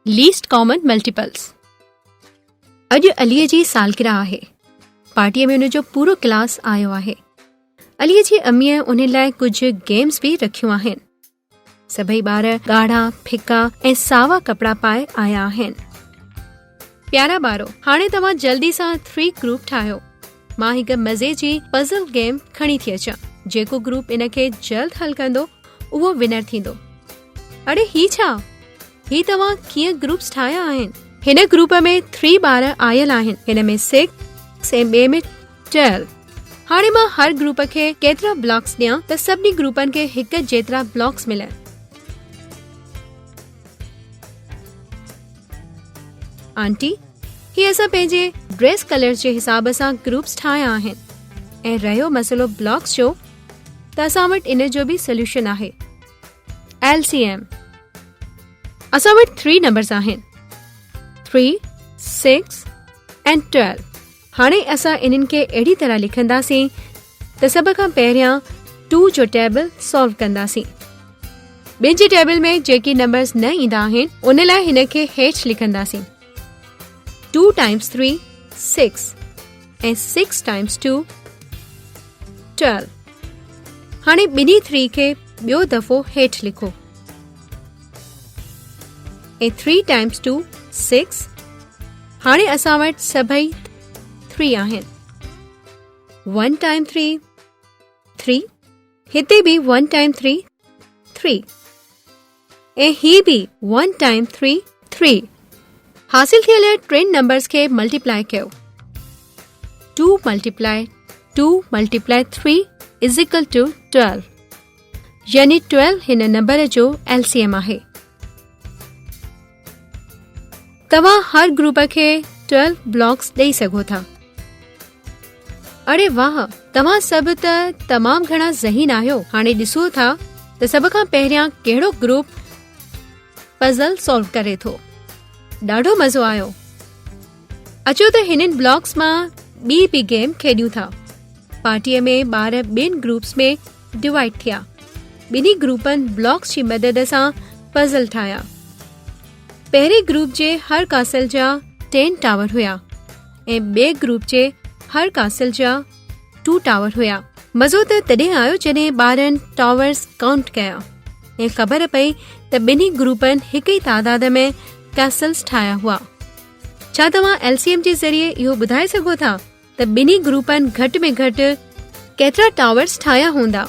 Least common multiples. अॼु अलीअ जी सालगिरह आहे। पार्टीअ में उनजो पूरो क्लास आयो आहे। अलीअ जी अमीअ उन लाइ कुझु गेम्स बि रखियूं आहिनि। सभई ॿार ॻाढ़ा, फिका ऐं सावा कपिड़ा पाए आया आहिनि। प्यारा ॿारो, हाणे तव्हां जल्दी सां 3 ग्रुप ठाहियो। मां हिकु मज़े जी पज़ल गेम खणी थी अचां। जेको ग्रुप इन खे जल्द हल कंदो उहो विनर थींदो। अड़े ही छा? ही तव्हां कीअं ग्रुप्स ठाहिया आहिनि? हिन ग्रुप में 3 ॿार आयल आहिनि। हिन में 6 ऐं ॿिए में 12। हाणे मां हर ग्रुप खे केतिरा ब्लॉक्स ॾियां त सभिनी ग्रुपनि खे हिक जेतिरा ब्लॉक्स मिलनि। आंटी, ही असां पंहिंजे ड्रेस कलर जे हिसाब सां ग्रुप्स ठाहिया आहिनि। ऐं रहियो मसइलो ब्लॉक्स जो, त असां वटि इन जो बि सोल्यूशन आहे। LCM। असां वटि 3 नंबर्स आहिनि, 3, 6 ऐं 12। हाणे असां इन्हनि खे अहिड़ी तरह लिखंदासीं त सभ खां पहिरियां 2 जो टेबल सॉल्व कंदासीं। ॿिनि जे टेबल में जेके नंबर्स न ईंदा आहिनि उन लाइ हिन खे हेठि लिखंदासीं। 2 times 3 6 ऐं 6 times 2 12। हाणे ॿिन्ही 3 खे ॿियो दफ़ो हेठि लिखो। ऐं 3 times 2 6। हाणे असां वटि सभई 3 आहिनि। 1 time 3 3। हिते बि 1 time 3 3। ऐं ही बि 1 time 3 3। हासिल थियल 3 नंबर्स खे मल्टीप्लाई कयो। 2 multiply 2 multiply 3 is equal to 12। यानी 12 हिन नंबर जो LCM आहे। तव्हां हर ग्रुप खे 12 ब्लॉक्स ॾेई सघो था। अड़े वाह, तव्हां सभु त तमामु घणा ज़हीन आहियो। हाणे ॾिसो था त सभ खां पहिरियां कहिड़ो ग्रुप पज़ल सॉल्व करे थो। ॾाढो मज़ो आयो। अचो त हिननि ब्लॉक्स मां ॿी बि गेम खेॾियूं था। पार्टीअ में ॿार 2 ग्रुप्स में डिवाइड थिया। ॿिन्ही ग्रुपनि ब्लॉक्स जी मदद सां पज़ल ठाहिया। पहिरें ग्रुप जे हर कासल जा 10 टावर हुया ऐं ॿिए ग्रुप जे हर कासल जा 2 टावर हुया। मज़ो त तॾहिं आयो जॾहिं ॿारनि टावर्स काउंट कया ऐं ख़बर पई त ॿिन्ही ग्रुपनि हिक ई तादाद में कैसल्स ठाहिया हुआ। छा तव्हां LCM जे ज़रिए इहो ॿुधाए सघो था त ॿिन्ही ग्रुपनि घटि में घटि केतिरा टावर्स ठाहिया हूंदा?